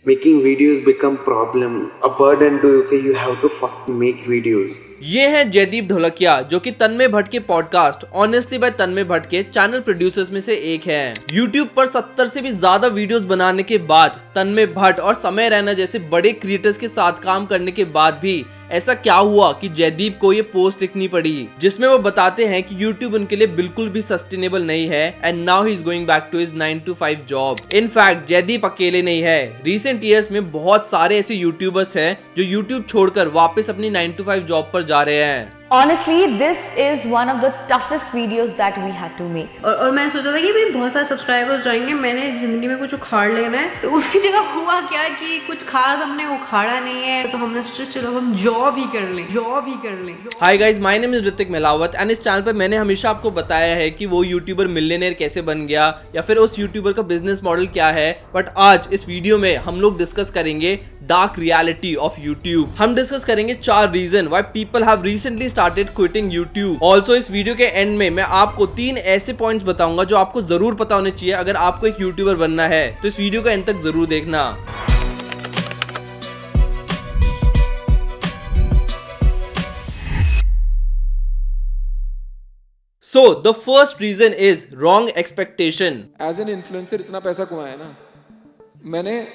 making videos become problem, a burden to okay, you have to fucking make videos. ये हैं जयदीप ढोलकिया जो कि तन्मय भट्ट के पॉडकास्ट ऑनेस्टली बाय तन्मय भट्ट के चैनल प्रोड्यूसर्स में से एक हैं। YouTube पर 70 से भी ज्यादा वीडियोस बनाने के बाद तन्मय भट्ट और समय रैना जैसे बड़े क्रिएटर्स के साथ काम करने के बाद भी ऐसा क्या हुआ कि जयदीप को ये पोस्ट लिखनी पड़ी जिसमें वो बताते हैं कि YouTube उनके लिए बिल्कुल भी सस्टेनेबल नहीं है and now he is going back to his 9 to 5 job. In fact Jaideep अकेले नहीं है, रिसेंट ईयर्स में बहुत सारे ऐसे यूट्यूबर्स हैं जो YouTube छोड़कर वापस अपनी 9 to 5 जॉब पर जा रहे हैं। Honestly, this is one of the toughest videos that we had to make. और मैंने सोचा था कि भाई बहुत सारे सब्सक्राइबर्स जाएंगे, मैंने जिंदगी में कुछ उखाड़ लेना है, तो उसकी जगह हुआ क्या कि कुछ खास हमने उखाड़ा नहीं है, तो हमने सोचा चलो हम जॉब ही कर लें। Hi guys, my name is Hrithik Melawat and इस चैनल पर मैंने हमेशा आपको बताया है कि वो यूट्यूबर मिलियनेयर कैसे बन गया या फिर उस यूट्यूबर का बिजनेस मॉडल क्या है। बट आज इस वीडियो में हम लोग डिस्कस करेंगे डार्क रियलिटी ऑफ यूट्यूब। हम डिस्कस करेंगे 4 reason why people have recently started quitting YouTube. Also इस वीडियो के एंड में मैं आपको 3 ऐसे पॉइंट्स बताऊंगा जो आपको जरूर पता होने चाहिए अगर आपको एक यूट्यूबर बनना है, तो इस वीडियो को एंड तक जरूर देखना। So the first reason is wrong expectation. As an influencer इतना पैसा कमाया ना मैंने,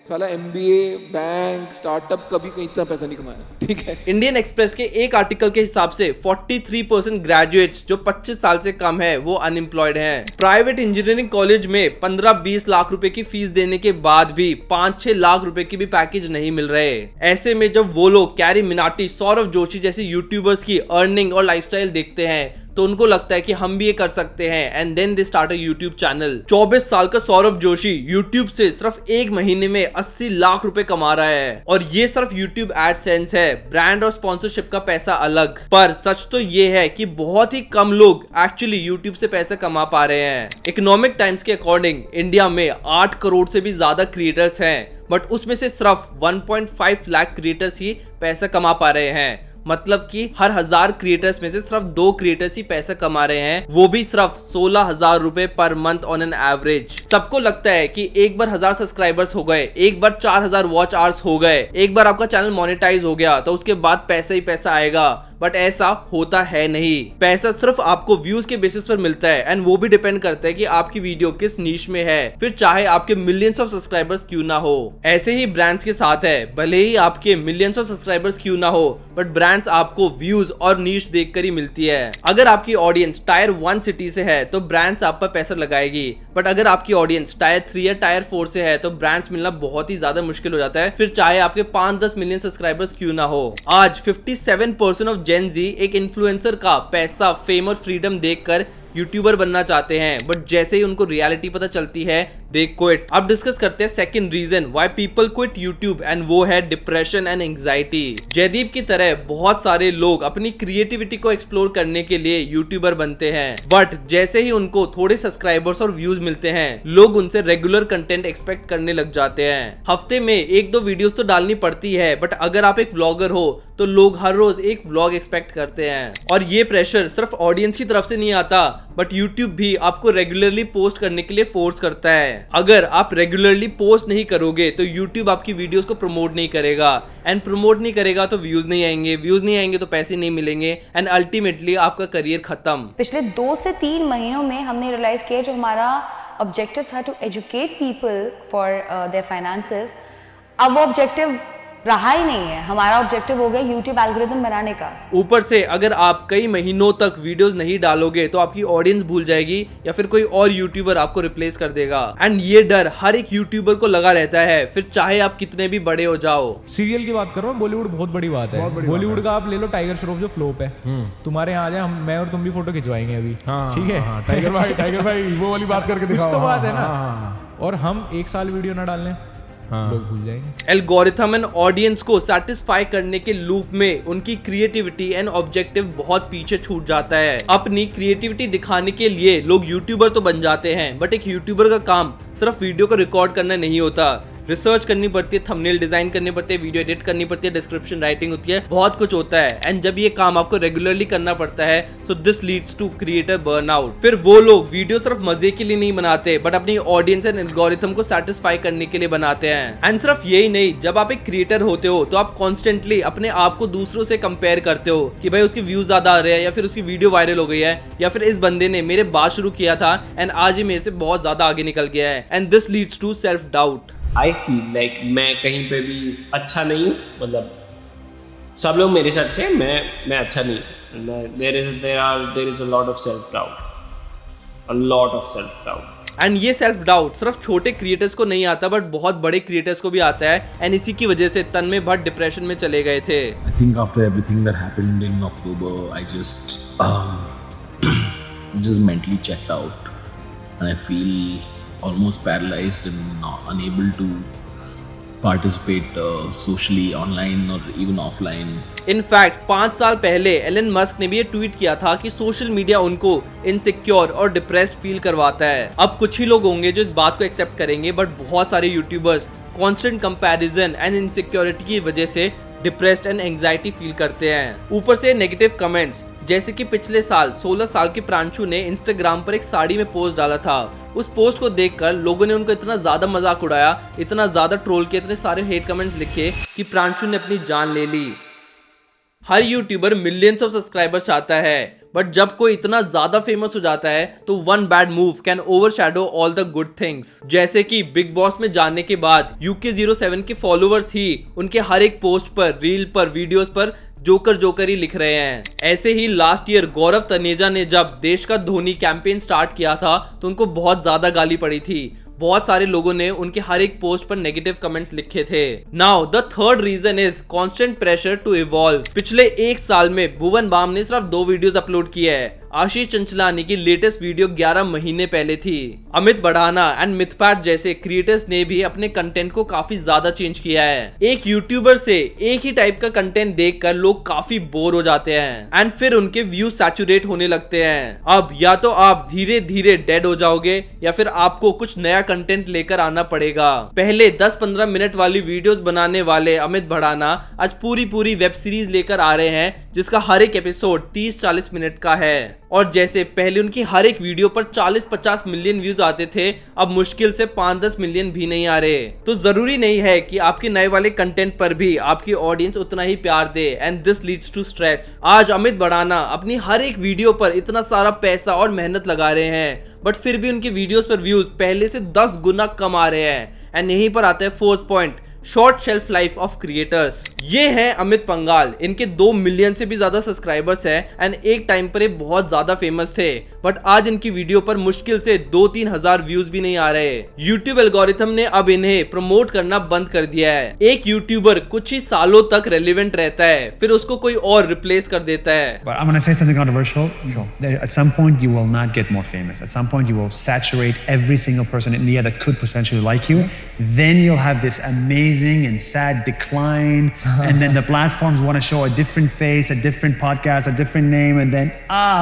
साला MBA, बैंक, स्टार्टअप कभी कहीं इतना पैसा नहीं कमाया, ठीक है। इंडियन एक्सप्रेस के एक आर्टिकल के हिसाब से 43% ग्रेजुएट्स जो 25 साल से कम है वो अनएम्प्लॉयड हैं। प्राइवेट इंजीनियरिंग कॉलेज में 15-20 लाख रुपए की फीस देने के बाद भी 5-6 लाख रुपए की भी पैकेज नहीं मिल रहे। ऐसे में जब वो लोग कैरी मिनाटी, सौरभ जोशी जैसे यूट्यूबर्स की अर्निंग और लाइफस्टाइल देखते हैं तो उनको लगता है कि हम भी ये कर सकते हैं and then they start a YouTube channel. 24 साल का सौरभ जोशी यूट्यूब से सिर्फ 1 महीने में 80 लाख रुपए कमा रहा है और ये सिर्फ यूट्यूब एडसेंस है, ब्रांड और स्पॉन्सरशिप का पैसा अलग। पर सच तो ये है कि बहुत ही कम लोग एक्चुअली यूट्यूब से पैसा कमा पा रहे हैं। इकोनॉमिक टाइम्स के अकॉर्डिंग इंडिया में 8 करोड़ से भी ज्यादा क्रिएटर्स हैं, बट उसमें से सिर्फ 1.5 लाख क्रिएटर्स ही पैसा कमा पा रहे हैं। मतलब कि हर 1000 क्रिएटर्स में से सिर्फ 2 क्रिएटर्स ही पैसा कमा रहे हैं, वो भी सिर्फ 16,000 रुपए per month on an average. सबको लगता है कि एक बार 1000 सब्सक्राइबर्स हो गए, एक बार 4000 वॉच आवर्स हो गए, एक बार आपका चैनल मोनेटाइज हो गया तो उसके बाद पैसा ही पैसा आएगा। बट ऐसा होता है नहीं। पैसा सिर्फ आपको व्यूज के बेसिस पर मिलता है एंड वो भी डिपेंड करता है कि आपकी वीडियो किस नीश में है, फिर चाहे आपके मिलियंस ऑफ सब्सक्राइबर्स क्यों ना हो। ऐसे ही ब्रांड्स के साथ है, भले ही आपके मिलियंस ऑफ सब्सक्राइबर्स क्यों ना हो बट ब्रांड्स आपको व्यूज और नीश देखकर ही मिलती है। अगर आपकी ऑडियंस टायर 1 सिटी से है तो ब्रांड्स आप पर पैसा लगाएगी, बट अगर आपकी ऑडियंस टायर 3 या टायर 4 से है तो ब्रांड्स मिलना बहुत ही ज्यादा मुश्किल हो जाता है, फिर चाहे आपके 5-10 मिलियन सब्सक्राइबर्स क्यों ना हो। आज 57% ऑफ जेन जी एक इन्फ्लुएंसर का पैसा, फेम और फ्रीडम देखकर यूट्यूबर बनना चाहते हैं, बट जैसे ही उनको रियलिटी पता चलती है दे क्विट। अब डिस्कस करते हैं second reason why people quit YouTube and वो है डिप्रेशन एंड एंजाइटी। जयदीप की तरह बहुत सारे लोग अपनी क्रिएटिविटी को एक्सप्लोर करने के लिए यूट्यूबर बनते हैं, बट जैसे ही उनको थोड़े सब्सक्राइबर्स और व्यूज मिलते हैं लोग उनसे रेगुलर कंटेंट एक्सपेक्ट करने लग जाते हैं। हफ्ते में 1-2 वीडियोस तो डालनी पड़ती है, बट अगर आप एक व्लॉगर हो तो लोग हर रोज एक व्लॉग एक्सपेक्ट करते हैं। और ये प्रेशर सिर्फ ऑडियंस की तरफ से नहीं आता बट यूट्यूब भी आपको रेगुलरली पोस्ट करने के लिए फोर्स करता है। अगर आप रेगुलरली पोस्ट नहीं करोगे तो यूट्यूब आपकी वीडियोस को प्रमोट नहीं करेगा एंड प्रमोट नहीं करेगा तो व्यूज नहीं आएंगे तो पैसे नहीं मिलेंगे एंड अल्टीमेटली आपका करियर खत्म। पिछले 2 से 3 महीनों में हमने रियलाइज किया जो हमारा ऑब्जेक्टिव था to educate people for their finances, अब वो ऑब्जेक्टिव रहा ही नहीं है। हमारा ऑब्जेक्टिव हो गया यूट्यूब एल्गोरिथम बनाने का। ऊपर से अगर आप कई महीनों तक वीडियोस नहीं डालोगे तो आपकी ऑडियंस भूल जाएगी या फिर कोई और यूट्यूबर आपको रिप्लेस कर देगा एंड ये डर हर एक यूट्यूबर को लगा रहता है, फिर चाहे आप कितने भी बड़े हो जाओ। सीरियल की बात कर रहा हूँ, बॉलीवुड बहुत बड़ी बात है। बॉलीवुड का आप ले लो टाइगर श्रॉफ जो फ्लॉप है, तुम्हारे यहाँ आ जाए, मैं और तुम भी फोटो खिंचवाएंगे अभी, ठीक है। टाइगर भाई वो वाली बात करके कुछ तो बात है ना। और हम 1 साल वीडियो ना डालने लोग भूल जाएंगे। एल्गोरिथम एंड ऑडियंस को सेटिस्फाई करने के लूप में उनकी क्रिएटिविटी एंड ऑब्जेक्टिव बहुत पीछे छूट जाता है। अपनी क्रिएटिविटी दिखाने के लिए लोग यूट्यूबर तो बन जाते हैं, बट एक यूट्यूबर का काम सिर्फ वीडियो को रिकॉर्ड करना नहीं होता। रिसर्च करनी पड़ती है, थंबनेल डिजाइन करनी पड़ती है, वीडियो एडिट करनी पड़ती है, डिस्क्रिप्शन राइटिंग होती है, बहुत कुछ होता है। एंड जब ये काम आपको रेगुलरली करना पड़ता है so this leads to creator burnout. फिर वो लोग वीडियो सिर्फ मजे के लिए नहीं बनाते बट अपनी ऑडियंस एंड एल्गोरिथम को सेटिस्फाई करने के लिए बनाते हैं। एंड सिर्फ यही नहीं, जब आप एक क्रिएटर होते हो तो आप कॉन्स्टेंटली अपने आप को दूसरों से कंपेयर करते हो कि भाई उसकी व्यूज ज्यादा आ रहे हैं, या फिर उसकी वीडियो वायरल हो गई है, या फिर इस बंदे ने मेरे बाद शुरू किया था एंड आज ये मेरे से बहुत ज्यादा आगे निकल गया है। And this leads to self doubt. I feel like मैं कहीं पे भी अच्छा नहीं हूँ, मतलब सब लोग मेरे से अच्छे हैं, मैं अच्छा नहीं हूँ। There is a lot of self doubt. And ये सेल्फ डाउट सिर्फ छोटे क्रिएटर्स को नहीं आता बट बहुत बड़े क्रिएटर्स को भी आता है। एंड इसी की वजह से तन्मय भट्ट डिप्रेशन में चले गए थे। I think after everything that happened in October, I just mentally checked out, and I feel almost paralyzed and unable to participate socially online or even offline. In fact 5 साल पहले एलन मस्क ने भी ये tweet किया था कि social media उनको insecure और डिप्रेस्ड फील करवाता है। अब कुछ ही लोग होंगे जो इस बात को एक्सेप्ट करेंगे बट बहुत सारे YouTubers constant comparison and insecurity की वजह से डिप्रेस्ड एंड एंजाइटी फील करते हैं। ऊपर से नेगेटिव कमेंट्स, जैसे कि पिछले साल 16 साल के प्रांशु ने इंस्टाग्राम पर एक साड़ी में पोस्ट डाला था। उस पोस्ट को देखकर लोगों ने उनको इतना ज्यादा मजाक उड़ाया, इतना ज्यादा ट्रोल किया, इतने सारे हेट कमेंट्स लिखे कि प्रांशु ने अपनी जान ले ली। हर यूट्यूबर मिलियंस ऑफ सब्सक्राइबर्स चाहता है बट जब कोई इतना ज्यादा फेमस हो जाता है तो one bad move can overshadow all the good things. जैसे कि बिग बॉस में जाने के बाद UK07 के फॉलोअर्स ही उनके हर एक पोस्ट पर, रील पर, वीडियोस पर जोकर ही लिख रहे हैं। ऐसे ही लास्ट ईयर गौरव तनेजा ने जब देश का धोनी कैंपेन स्टार्ट किया था तो उनको बहुत ज्यादा गाली पड़ी थी। बहुत सारे लोगों ने उनके हर एक पोस्ट पर नेगेटिव कमेंट्स लिखे थे। Now the third reason is constant pressure to evolve. पिछले 1 साल में भुवन बाम ने सिर्फ 2 वीडियोस अपलोड किए हैं। आशीष चंचलानी की लेटेस्ट वीडियो 11 महीने पहले थी। अमित बढ़ाना एंड मिथपैट जैसे क्रिएटर्स ने भी अपने कंटेंट को काफी ज्यादा चेंज किया है। एक यूट्यूबर से एक ही टाइप का कंटेंट देखकर लोग काफी बोर हो जाते हैं एंड फिर उनके व्यूज सैचुरेट होने लगते हैं। अब या तो आप धीरे धीरे डेड हो जाओगे या फिर आपको कुछ नया कंटेंट लेकर आना पड़ेगा। पहले 10-15 मिनट वाली वीडियोस बनाने वाले अमित बढ़ाना आज पूरी वेब सीरीज लेकर आ रहे हैं जिसका हर एक एपिसोड 30-40 मिनट का है। और जैसे पहले उनकी हर एक वीडियो पर 40-50 मिलियन व्यूज आते थे, अब मुश्किल से 5-10 मिलियन भी नहीं आ रहे। तो जरूरी नहीं है कि आपके नए वाले कंटेंट पर भी आपकी ऑडियंस उतना ही प्यार दे and this leads to stress. आज अमित बढ़ाना अपनी हर एक वीडियो पर इतना सारा पैसा और मेहनत लगा रहे हैं बट फिर भी उनकी वीडियोस पर व्यूज पहले से 10 गुना कम आ रहे हैं। एंड यहीं पर आता है 4th point, short shelf life of creators. ये है अमित पंगाल, इनके 2 मिलियन से भी ज्यादा सब्सक्राइबर्स हैं एंड एक टाइम पर ये बहुत ज्यादा फेमस थे बट आज इनकी वीडियो पर मुश्किल से 2-3 हजार व्यूज भी नहीं आ रहे। यूट्यूब एल्गोरिथम ने अब इन्हें प्रमोट करना बंद कर दिया है। एक यूट्यूबर कुछ ही सालों तक रेलिवेंट रहता है फिर उसको कोई और रिप्लेस कर देता है। But I'm going to say something controversial. Sure. At some point, you will not get more famous. At some point, you will saturate every single person in India that could potentially like you. Then you'll have this amazing and sad decline. And then the platforms want to show a different face, a different podcast, a different name. And then,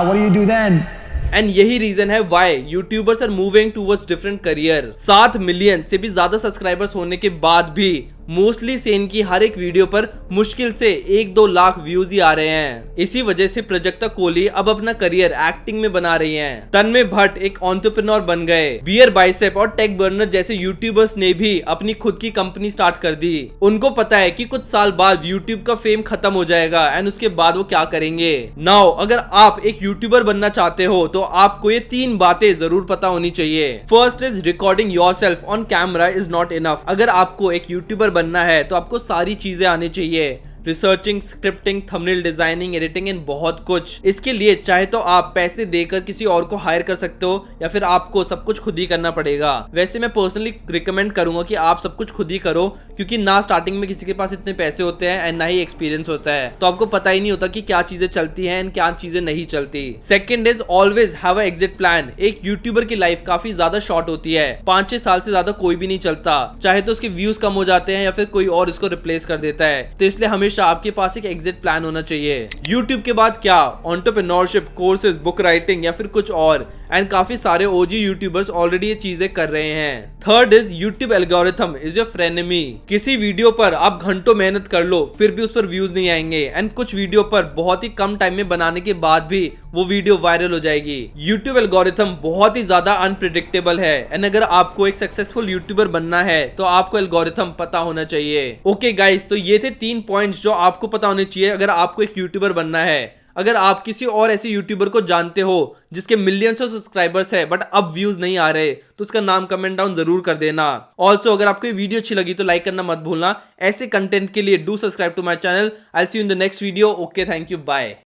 what do you do then? And यही reason है why YouTubers are moving towards different career. 7 million से भी ज्यादा subscribers होने के बाद भी mostly Sen की हर एक वीडियो पर मुश्किल से 1-2 लाख व्यूज ही आ रहे हैं। इसी वजह से प्राजक्ता कोहली अब अपना करियर एक्टिंग में बना रही हैं। तन्मय भट्ट एक एंटरप्रेन्योर बन गए। बियर बाइसेप और टेक बर्नर जैसे यूट्यूबर्स ने भी अपनी खुद की कंपनी स्टार्ट कर दी। उनको पता है कि कुछ साल बाद यूट्यूब का फेम खत्म हो जाएगा एंड उसके बाद वो क्या करेंगे। नाउ अगर आप एक यूट्यूबर बनना चाहते हो तो आपको ये 3 बातें जरूर पता होनी चाहिए। First is recording yourself on camera is not enough. अगर आपको एक यूट्यूबर बनना है तो आपको सारी चीजें आनी चाहिए, researching, scripting, thumbnail designing, editing and बहुत कुछ। इसके लिए चाहे तो आप पैसे देकर किसी और को हायर कर सकते हो या फिर आपको सब कुछ खुद ही करना पड़ेगा। वैसे मैं पर्सनली रिकमेंड करूंगा कि आप सब कुछ खुद ही करो क्योंकि ना स्टार्टिंग में किसी के पास इतने पैसे होते हैं एंड ना ही एक्सपीरियंस होता है, तो आपको पता ही नहीं होता कि क्या चीजें चलती हैं एंड क्या चीजें नहीं चलती। Second is always have a exit plan. एक यूट्यूबर की लाइफ काफी ज्यादा शॉर्ट होती है, 5-6 साल से ज्यादा कोई भी नहीं चलता, चाहे तो उसके व्यूज कम हो जाते हैं या फिर कोई और इसको रिप्लेस कर देता है। तो इसलिए हमेशा आपके पास एक एग्जिट प्लान होना चाहिए। YouTube के बाद क्या, एंटरप्रेन्योरशिप, कोर्सेज, बुक राइटिंग या फिर कुछ और। एंड काफी सारे ओजी यूट्यूबर्स ऑलरेडी ये चीजें कर रहे हैं। Third is YouTube algorithm is your frenemy. किसी वीडियो पर आप घंटों मेहनत कर लो फिर भी उस पर व्यूज नहीं आएंगे एंड कुछ वीडियो पर बहुत ही कम टाइम में बनाने के बाद भी वो वीडियो वायरल हो जाएगी। यूट्यूब एल्गोरिथम बहुत ही ज्यादा अनप्रिडिक्टेबल है एंड अगर आपको एक सक्सेसफुल यूट्यूबर बनना है तो आपको एल्गोरिथम पता होना चाहिए। ओके गाइस, तो ये थे 3 पॉइंट्स जो आपको पता होने चाहिए अगर आपको एक यूट्यूबर बनना है। अगर आप किसी और ऐसे यूट्यूबर को जानते हो जिसके मिलियंस ऑफ सब्सक्राइबर्स है बट अब व्यूज नहीं आ रहे तो उसका नाम कमेंट डाउन जरूर कर देना। ऑल्सो अगर आपको ये वीडियो अच्छी लगी तो लाइक करना मत भूलना। ऐसे कंटेंट के लिए do subscribe to my channel. I will see you in the next video. Okay, thank you, bye.